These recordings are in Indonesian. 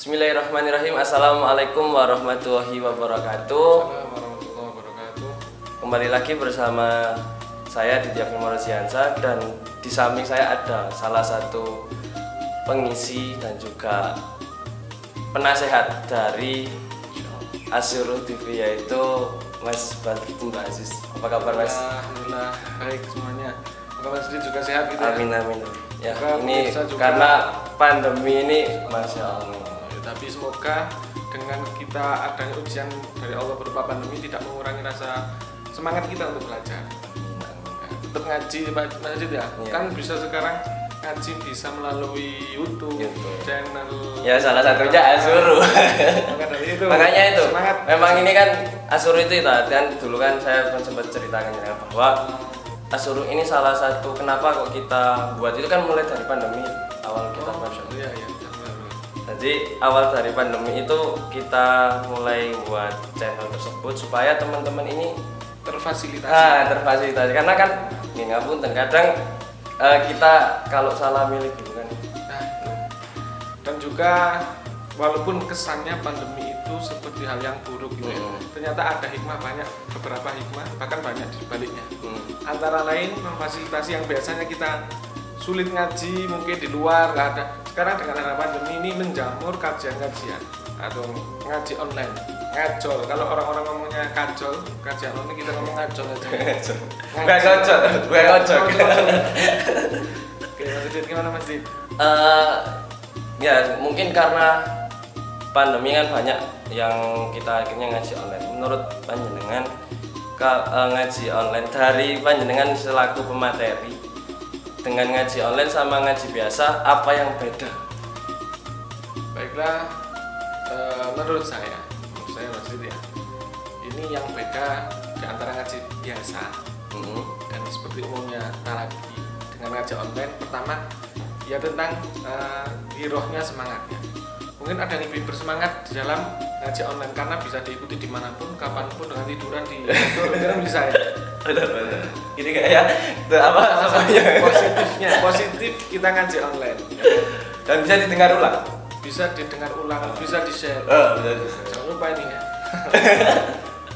Bismillahirrahmanirrahim. Assalamualaikum warahmatullahi wabarakatuh. Assalamualaikum warahmatullahi wabarakatuh. Kembali lagi bersama saya Ditya Firmarosiansa, dan di samping saya ada salah satu pengisi dan juga penasehat dari Asyurul TV, yaitu Mas Badrudin Mbak Aziz. Apa kabar Mas? Alhamdulillah baik semuanya. Semoga Mas Dri juga sehat gitu ya. Amin amin. Ya, Semoga ini pemirsa juga- karena pandemi ini, Masya Allah. Tapi semoga dengan kita adanya ujian dari Allah berupa pandemi tidak mengurangi rasa semangat kita untuk belajar. Tetap ngaji Pak Mas Dri ya. Iya. Kan bisa sekarang ngaji bisa melalui YouTube, channel. Ya, salah satunya Asyurul. Maka dari itu. Makanya itu, Semangat. memang ini kan Asyurul itu kan dulu kan saya sempat ceritakan ya, bahwa Asyurul ini salah satu kenapa kok kita buat itu kan mulai dari pandemi awal kita masuk. Iya iya. benar. Jadi awal dari pandemi itu kita mulai buat channel tersebut supaya teman-teman ini Terfasilitasi. terfasilitasi, karena kan ya ngapunten kadang kita kalau salah milih gitu kan. Nah, itu. Dan juga walaupun kesannya pandemi itu seperti hal yang buruk gitu ya, ternyata ada hikmah banyak, beberapa hikmah, bahkan banyak di baliknya. Antara lain memfasilitasi yang biasanya kita sulit ngaji, mungkin di luar nggak ada. Sekarang dengan ada pandemi ini menjamur kajian-kajian atau ngaji online, ngajol. Kalau orang-orang ngomongnya kajol, kajian online, kita ngomong ngajol aja. Bukan kocok, bukan kocok. Oke, Mas Didit, gimana Mas Didit? Ya mungkin karena pandemi kan banyak yang kita akhirnya ngaji online. Menurut panjenengan ngaji online dari panjenengan selaku pemateri dengan ngaji online sama ngaji biasa, apa yang beda? Baiklah, menurut saya Mas Didit ya, ini yang beda di antara ngaji biasa dan seperti umumnya talaki dengan ngaji online. Pertama, ya tentang girohnya, semangatnya. Mungkin ada yang lebih bersemangat di dalam ngaji online karena bisa diikuti dimanapun, kapanpun, dengan tiduran di surga bisa ya. Benar-benar. Ini kayak apa namanya? Positif kita ngaji online. Dan bisa didengar ulang. Bisa didengar ulang, bisa di-share. Benar. Jangan lupa ini ya.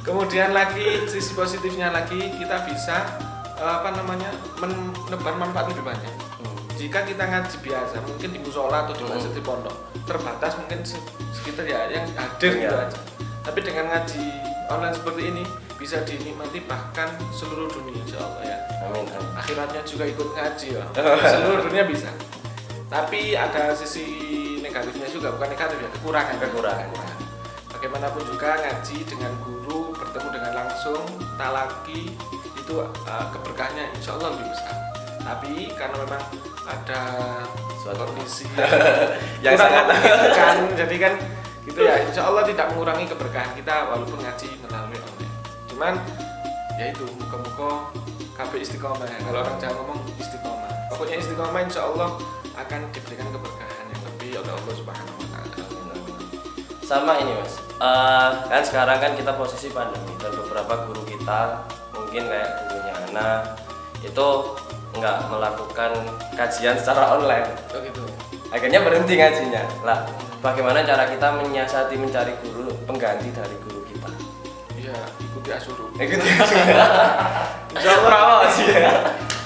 Kemudian lagi sisi positifnya lagi, kita bisa menebar manfaat lebih banyak. Jika kita ngaji biasa, mungkin di musola atau di masjid, di pondok, terbatas mungkin sekitar ya yang hadir gitu aja. Tapi dengan ngaji online seperti ini bisa dinikmati bahkan seluruh dunia, insya Allah ya. Amin. Akhiratnya juga ikut ngaji ya. Seluruh dunia bisa. Tapi ada sisi negatifnya juga, bukan negatif ya, kekurangan. Bagaimanapun juga ngaji dengan guru, bertemu dengan langsung, talaki itu keberkahannya insya Allah lebih besar. Tapi karena memang ada suatu kondisi yang sangat kan, jadi kan gitu ya, insya Allah tidak mengurangi keberkahan kita walaupun ngaji melalui online. Cuman ya itu, muka-muka KB istiqomah ya. Kalau orang Jawa ngomong istiqomah, pokoknya istiqomah insya Allah akan diberikan keberkahan yang lebih oleh Allah Subhanahu wa Ta'ala. Sama ini Mas, kan sekarang kan kita posisi pandemi dan beberapa guru kita mungkin kayak gurunya Ana itu nggak melakukan kajian secara online, Oh gitu. akhirnya berhenti ngajinya. Lah, bagaimana cara kita menyiasati mencari guru pengganti dari guru kita? Iya, ikuti Asyurul. Ikuti. Insya Allah Promosi ya.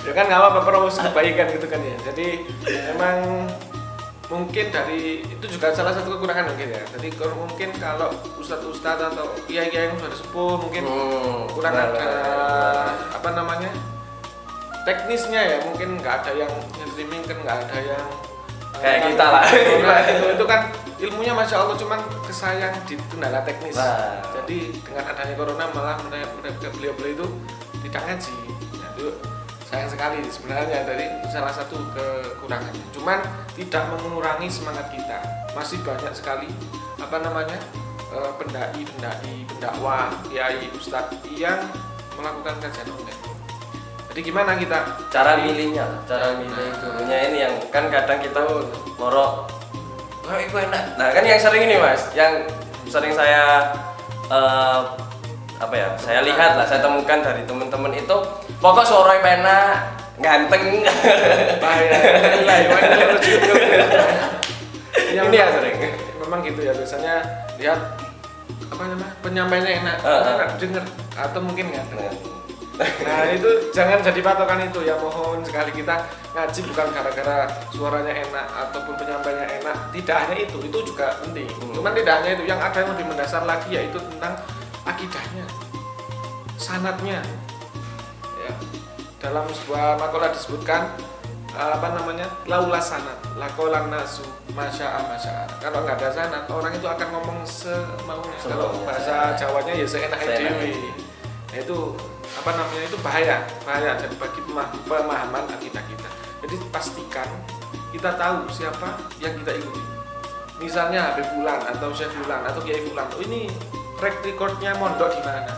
ya kan nggak apa-apa, promosi kebaikan gitu kan ya. Jadi memang mungkin dari itu juga salah satu kekurangan mungkin ya. Jadi mungkin kalau ustadz atau kiai-kiai yang sudah sepuh mungkin kurang ada teknisnya ya, mungkin nggak ada yang streaming, kan nggak ada yang Kayak kita lah. itu kan ilmunya masya Allah, cuman kesayang di kendala teknis. Nah. Jadi dengan adanya corona malah mereka beliau-beliau itu tidak ngaji. Nah, itu sayang sekali sebenarnya, dari salah satu kekurangannya. Cuman tidak mengurangi semangat kita. Masih banyak sekali pendai, pendakwah, kiai, ustadz yang melakukan kajian online. Jadi gimana kita Cara milihnya, cara milih gurunya ini yang kan kadang kita ngorok, oh itu enak. Nah kan yang sering ini Mas, yang sering saya saya lihat lah, saya temukan dari teman-teman itu, pokok suara enak, ganteng. bahaya. Ini yang sering. memang gitu ya, biasanya lihat apa namanya penyampaiannya enak, enak denger atau mungkin nggak dengar. Nah itu jangan jadi patokan itu ya, mohon sekali. Kita ngaji bukan gara-gara suaranya enak ataupun penyampaiannya enak, tidak hanya itu juga penting. Cuman tidak hanya itu, yang ada yang lebih mendasar lagi yaitu tentang akidahnya, sanadnya. Ya. Dalam sebuah makalah disebutkan apa namanya, laulah sanad lakolan nasu masya'a masya'a. Kalau nggak ada sanad, orang itu akan ngomong semaunya. Kalau bahasa Jawanya ya seenaknya dewi. Nah, itu apa namanya, itu bahaya jadi bagi pemahaman akidah kita. Jadi pastikan kita tahu siapa yang kita ikuti. Misalnya Habib Fulan atau Syekh Fulan atau Kiai Fulan, oh ini track recordnya mondok di mana,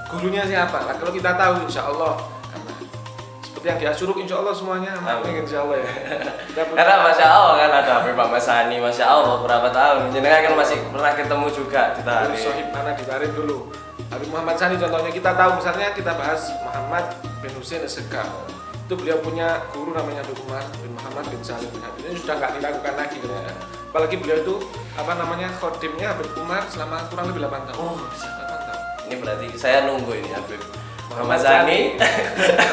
gurunya siapa. Nah, kalau kita tahu insya Allah, seperti yang di Asyuruk insya Allah semuanya amin insya Allah ya. Karena Masya Allah kan ada Habib Ahmad Sani, Masya Allah berapa tahun jenengan kan masih pernah ketemu juga di Tarim. Sohib mana di Tarim dulu. Habib Muhammad Sani contohnya kita tahu, misalnya kita bahas Muhammad bin Husain As-Segaf, itu beliau punya guru namanya Habib Umar bin Muhammad bin Salim bin Habib. Ini sudah nggak dilakukan lagi ternyata. Apalagi beliau itu apa namanya, khodimnya Habib Umar selama kurang lebih 8 tahun. Oh, 8 tahun. Ini berarti saya nunggu ini Habib Muhammad Sani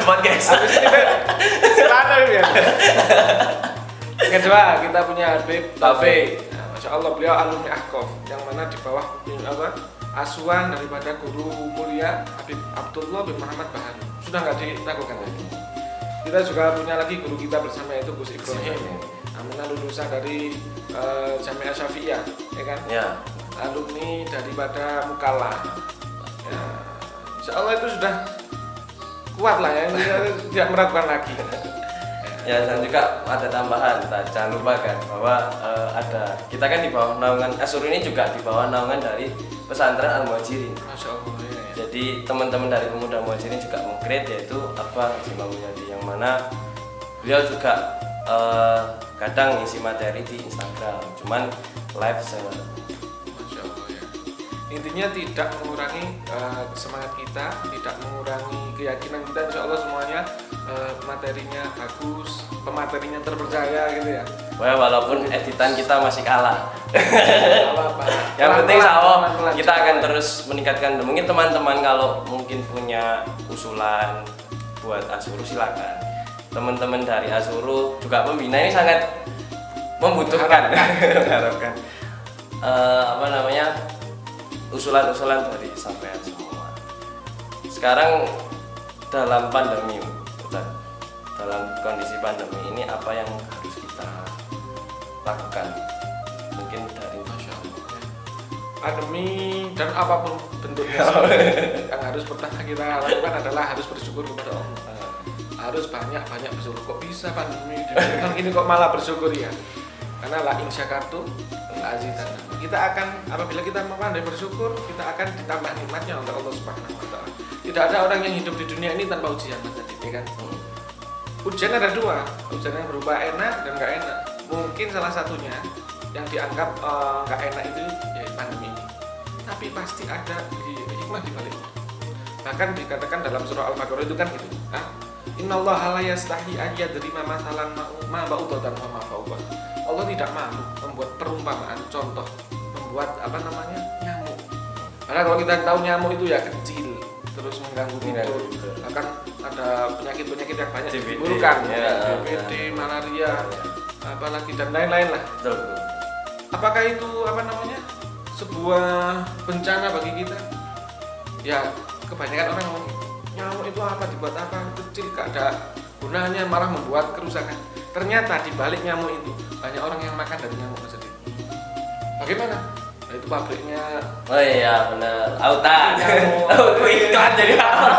podcast. Habis ini silahkan ya. Kedua kita punya Habib Taufik. Nah, Masya Allah beliau alumni Ahqaf, yang mana di bawah asuhan daripada guru mulia Habib Abdullah bin Muhammad Bahari. Sudah nggak dilakukan lagi. Kita juga punya lagi guru kita bersama, yaitu Gus Ibrahim, namanya lulusan dari Jami'ah Syafi'iyah, ya kan? Ya. Alumni daripada Mukalla. Ya, insya Allah itu sudah kuat lah ya, tidak meragukan lagi. Ya, dan juga ada tambahan, jangan lupakan bahwa ada, kita kan di bawah naungan Asur ini juga di bawah naungan dari pesantren Al-Muhajirin. Masya Allah ya. Jadi teman-teman dari pemuda Muhajirin juga mengcreate, yaitu apa, Imam Mulyadi, yang mana beliau juga kadang ngisi materi di Instagram, cuman live saya. Masya Allah ya. Intinya tidak mengurangi semangat kita, tidak mengurangi keyakinan kita. Insya Allah semuanya materinya bagus, pematerinya terpercaya gitu ya. Wah, walaupun editan kita masih kalah. Apa-apa. Yang penting insya kita akan terus meningkatkan. Mungkin teman-teman kalau mungkin punya usulan buat Asuru silakan. Teman-teman dari Asuru juga pembina ini sangat membutuhkan harapkan apa namanya, usulan-usulan dari sampean semua. Sekarang dalam pandemi, dalam kondisi pandemi ini apa yang harus kita lakukan? Mungkin dari pandemi dan apapun bentuknya yang harus pertama kita lakukan adalah harus bersyukur kepada Allah. Harus banyak bersyukur. Kok bisa pandemi kan ini kok malah bersyukur ya? Karena la in syakartum la azidannakum. Kita akan, apabila kita pandai bersyukur, kita akan ditambah nikmatnya oleh Allah Subhanahu wa taala. Tidak ada orang yang hidup di dunia ini tanpa ujian, kan? Ujian ada dua, ujian yang berupa enak dan nggak enak. Mungkin salah satunya yang dianggap nggak enak itu ya pandemi ini. Tapi pasti ada hikmah di baliknya. Bahkan dikatakan dalam surah Al-Baqarah itu kan gitu. Innallaha la yastahi an yadrima mathalan ma ba'udatan wa ma fawqa. Allah tidak malu membuat perumpamaan, contoh, membuat apa namanya, nyamuk. Karena kalau kita tahu nyamuk itu ya kecil, terus mengganggu tidur, akan ada penyakit-penyakit yang banyak ditimbulkan, DBD, malaria, apalagi dan lain-lain lah. Apakah itu apa namanya, sebuah bencana bagi kita? Ya kebanyakan orang ngomong nyamuk itu apa, dibuat apa, kecil, gak ada gunanya, malah membuat kerusakan. Ternyata di balik nyamuk itu banyak orang yang makan dari nyamuk tersebut. Bagaimana? Nah, itu pabriknya. Oh iya benar. Autan. Aku iklan jadi apa?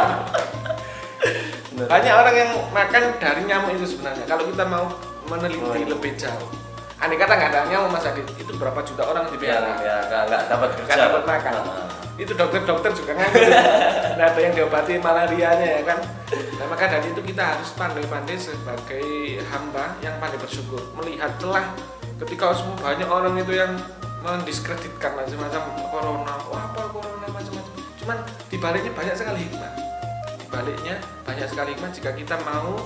Banyak orang yang makan dari nyamuk itu sebenarnya. Kalau kita mau meneliti lebih jauh, andai kata nggak ada nyamuk Mas Adit, itu berapa juta orang di PHK? Ya nggak dapat kerja. Nggak dapat makan. Itu dokter-dokter juga nganggur. Nah, ada yang diobati malarianya ya kan. Nah, maka dari itu kita harus pandai-pandai sebagai hamba yang pandai bersyukur, melihat celah ketika semua banyak orang itu yang mendiskreditkan macam-macam corona, wah apa corona macam-macam. Cuman di baliknya banyak sekali hikmah. Di baliknya banyak sekali hikmah jika kita mau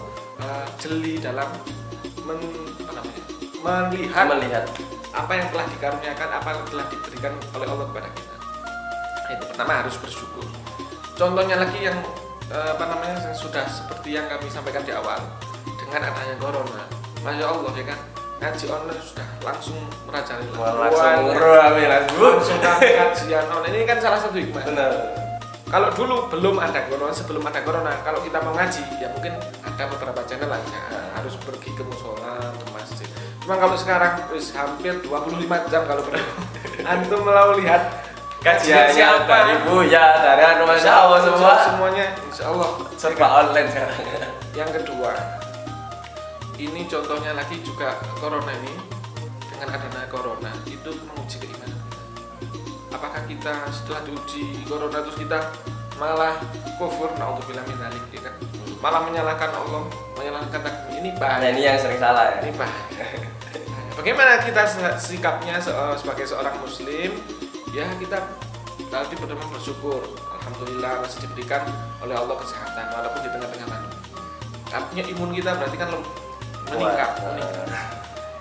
jeli dalam melihat apa yang telah dikaruniakan, apa yang telah diberikan oleh Allah kepada kita. Itu pertama harus bersyukur. Contohnya lagi yang yang sudah seperti yang kami sampaikan di awal, dengan adanya corona, masya Allah ya kan, ngaji online sudah langsung merajalela. Langsung kajian online, ini kan salah satu hikmah. Benar. Kalau dulu belum ada corona, sebelum ada corona, kalau kita mau ngaji ya mungkin ada beberapa channel aja, harus pergi ke musola, ke masjid. Cuma kalau sekarang hampir 25 jam kalau perlu. Antum mau lihat kajian siapa? Dari Buya, dari Masya Allah semua. Semuanya Insya Allah serba online sekarang. Yang kedua, ini contohnya lagi juga corona ini, dengan adanya corona itu menguji keimanan kita. Apakah kita setelah diuji corona terus kita malah kufur, naudzubillah min dzalik, ya kan? Malah menyalahkan Allah, menyalahkan takdir. Ini bahaya. Nah, ini yang sering salah ya. Ini bahaya. Bagaimana kita sikapnya sebagai seorang muslim? Ya kita tadi pertama bersyukur, alhamdulillah masih diberikan oleh Allah kesehatan walaupun di tengah-tengah pandemi. Artinya imun kita berarti kan meningkat.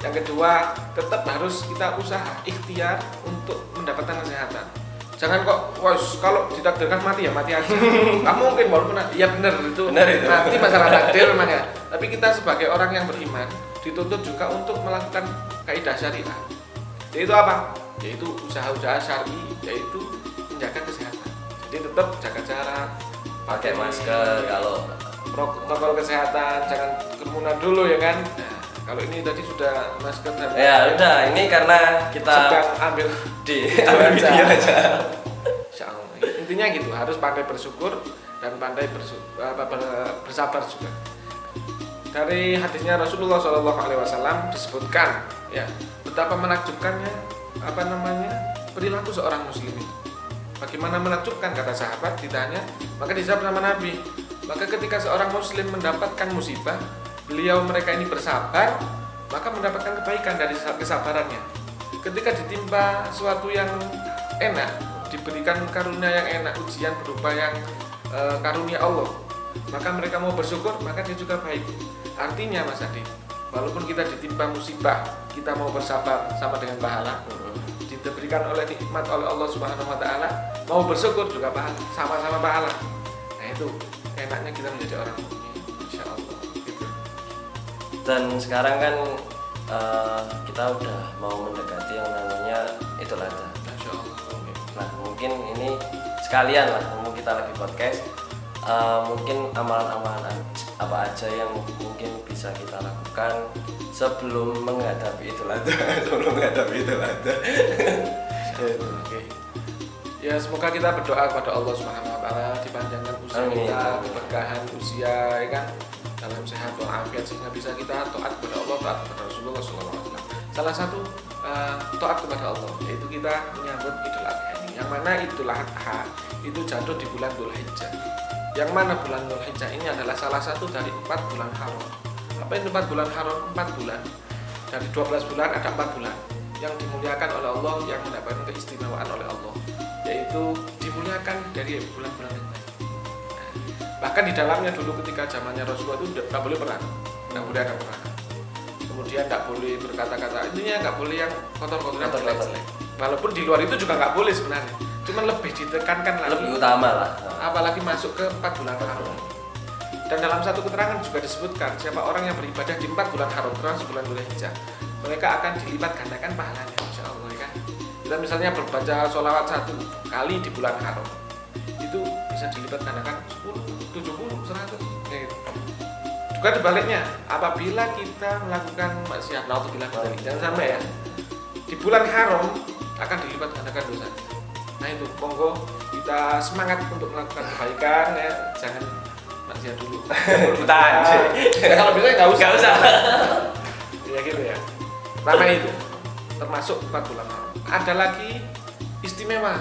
Yang kedua, tetap harus kita usaha ikhtiar untuk mendapatkan kesehatan. Jangan kok, kalau ditakdirkan mati ya mati aja. Nggak mungkin, walaupun ya benar itu. Nanti masalah takdir memang ya. Tapi kita sebagai orang yang beriman dituntut juga untuk melakukan kaidah syariah. Yaitu apa? Yaitu usaha-usaha syar'i, yaitu menjaga kesehatan. Jadi tetap jaga jarak, pakai masker, kalau protokol kesehatan, jangan kerumunan dulu ya kan. Nah, kalau ini tadi sudah masker dan ya udah, ini karena kita sedang ambil video aja. Insyaallah. Intinya gitu, harus pandai bersyukur dan pandai bersabar juga. Dari hadisnya Rasulullah SAW disebutkan ya betapa menakjubkannya perilaku seorang muslim itu. Bagaimana menakjubkan, kata sahabat ditanya, maka dijawab sama Nabi, maka ketika seorang muslim mendapatkan musibah, mereka ini bersabar, maka mendapatkan kebaikan dari kesabarannya. Ketika ditimpa sesuatu yang enak, diberikan karunia yang enak, ujian berupa yang karunia Allah, maka mereka mau bersyukur, maka dia juga baik. Artinya Mas Adi, walaupun kita ditimpa musibah, kita mau bersabar sama dengan pahala, diberikan oleh nikmat oleh Allah Subhanahu wa taala, mau bersyukur juga pahala, sama-sama pahala. Nah, itu enaknya kita menjadi orang mukmin, insyaallah gitu. Dan sekarang kan kita udah mau mendekati yang namanya Idul Adha. Insyaallah. Nah, mungkin ini sekalian lah, mumpung kita lagi podcast, mungkin amalan-amalan apa aja yang mungkin bisa kita lakukan sebelum menghadapi Idul Adha. Oke. Ya, semoga kita berdoa kepada Allah Subhanahu wa taala dipanjangkan usia kita, keberkahan usia, ya kan, dalam sehat walafiat sehingga bisa kita taat kepada Allah, taat kepada Rasulullah SAW. Salah satu taat kepada Allah yaitu kita menyambut Idul Adha ini. Yang mana Idul Adha itu jatuh di bulan Dzulhijjah. Yang mana bulan Dzulhijjah ini adalah salah satu dari 4 bulan haram. Apa itu 4 bulan haram? 4 bulan. Dari 12 bulan ada 4 bulan yang dimuliakan oleh Allah, yang mendapatkan keistimewaan oleh Allah, yaitu dimuliakan dari bulan-bulan yang lain. Bahkan di dalamnya dulu ketika zamannya Rasulullah itu tidak boleh perang, tidak boleh ada perang. Kemudian tidak boleh berkata-kata, intinya nggak boleh yang kotor-kotoran jelek-jelek. Walaupun di luar itu juga nggak boleh sebenarnya, cuman lebih ditekankan lagi, lebih utama lah. Apalagi masuk ke 4 bulan haram. Dan dalam satu keterangan juga disebutkan siapa orang yang beribadah di 4 bulan haram termasuk bulan Dzulhijjah, mereka akan dilipat gandakan pahalanya, insya Allah ya kan. Kita misalnya berbaca sholawat 1 kali di bulan haram, itu bisa dilipat gandakan 10, 70, 100 kayak gitu. Juga dibaliknya, apabila kita melakukan maksiat, naudzubillah min dzalik, jangan sampai ya, di bulan haram akan dilipat gandakan dosa. Nah itu, monggo kita semangat untuk melakukan kebaikan ya, jangan maksiat dulu. Ya, kalau bisa nggak usah. Ya gitu ya. Namanya itu termasuk 4 bulan haram. Ada lagi istimewa.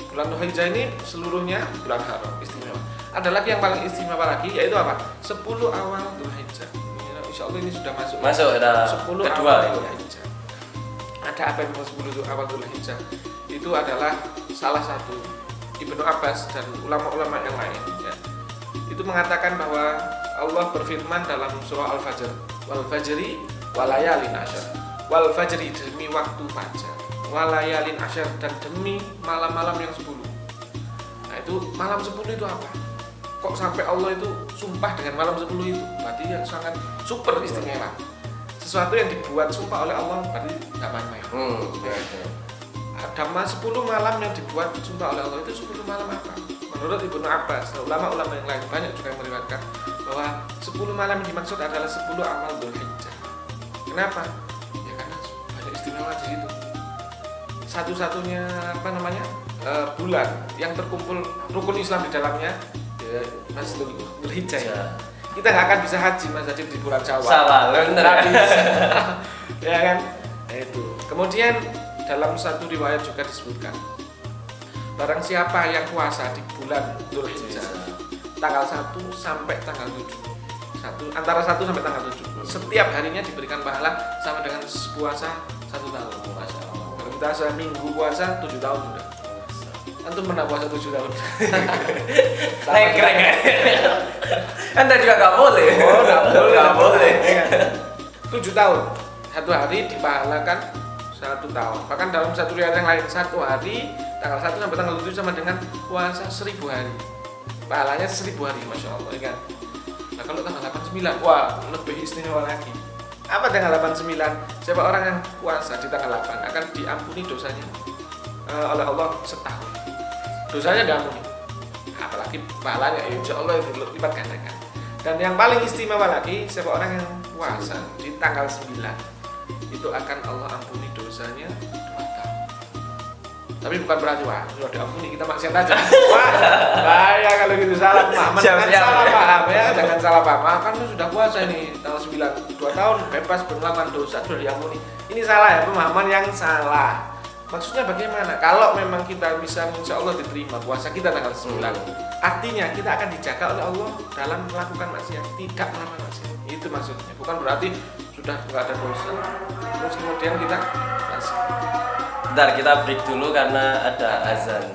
Bulan Dzulhijjah ini seluruhnya bulan haram, istimewa. Ada lagi yang paling istimewa lagi, yaitu apa? 10 awal Dzulhijjah. Insya Allah ini sudah masuk. Masuk ada 10 kedua awal Dzulhijjah. Ada apa yang 10 awal Dzulhijjah? Itu adalah salah satu Ibnu Abbas dan ulama-ulama yang lain ya. Itu mengatakan bahwa Allah berfirman dalam surah Al-Fajr, wal fajri walayalin asyr. wal fajri, demi waktu fajar, walayalin asyar, dan demi malam-malam yang 10. Nah itu malam 10 itu apa? Kok sampai Allah itu sumpah dengan malam 10 itu? Berarti yang sangat super istimewa. Sesuatu yang dibuat sumpah oleh Allah berarti nggak main-main. Ada 10 malam yang dibuat sumpah oleh Allah, itu 10 malam apa? Menurut Ibnu Abbas, ulama-ulama yang lain banyak juga yang meriwayatkan bahwa 10 malam yang dimaksud adalah 10 amal Dzulhijjah. Kenapa? Ya karena banyak istimewa di situ. Satu-satunya bulan yang terkumpul rukun Islam di dalamnya ya Mas Dzulhijjah. Ya. Kita nggak akan bisa haji Mas Haji di bulan Syawal. Salah, benar. Ya kan? Nah, itu. Kemudian dalam satu riwayat juga disebutkan, barang siapa yang puasa di bulan Dzulhijjah tanggal 1 sampai tanggal 7, antara 1 sampai tanggal 7, setiap harinya diberikan pahala sama dengan puasa 1 tahun. Kalau kita seminggu puasa 7 tahun sudah. Antum pernah puasa 7 tahun? Nekrek. Kan tadi juga nggak boleh. Oh, nggak boleh. 7 tahun. Satu hari dipahalakan 1 tahun. Bahkan dalam satu riwayat yang lain, 1 hari tanggal 1 sampai tanggal 7 sama dengan puasa 1000 hari. Pahalanya 1000 hari, Masya Allah, ya kan? Nah kalau tanggal 89, wah lebih istimewa lagi. Apa tanggal 89? Siapa orang yang puasa di tanggal 8 akan diampuni dosanya oleh Allah setahun. Dosanya diampuni. Apalagi pahalanya, insya Allah itu lipat gandakan. Dan yang paling istimewa lagi, siapa orang yang puasa di tanggal 9, itu akan Allah ampuni dosanya 2 tahun. Tapi bukan berarti wah sudah diampuni kita maksiat aja. Wah bahaya kalau gitu, salah paham. Jangan salah paham ya, jangan salah paham. Kan sudah puasa ini tanggal 9, 2 tahun bebas melakukan dosa sudah diampuni. Ini salah ya, pemahaman yang salah. Maksudnya bagaimana? Kalau memang kita bisa insya Allah diterima puasa kita tanggal 9, artinya kita akan dijaga oleh Allah dalam melakukan maksiat, tidak melakukan maksiat. Itu maksudnya. Bukan berarti sudah nggak ada dosa terus kemudian kita masih. Bentar, kita break dulu karena ada azan.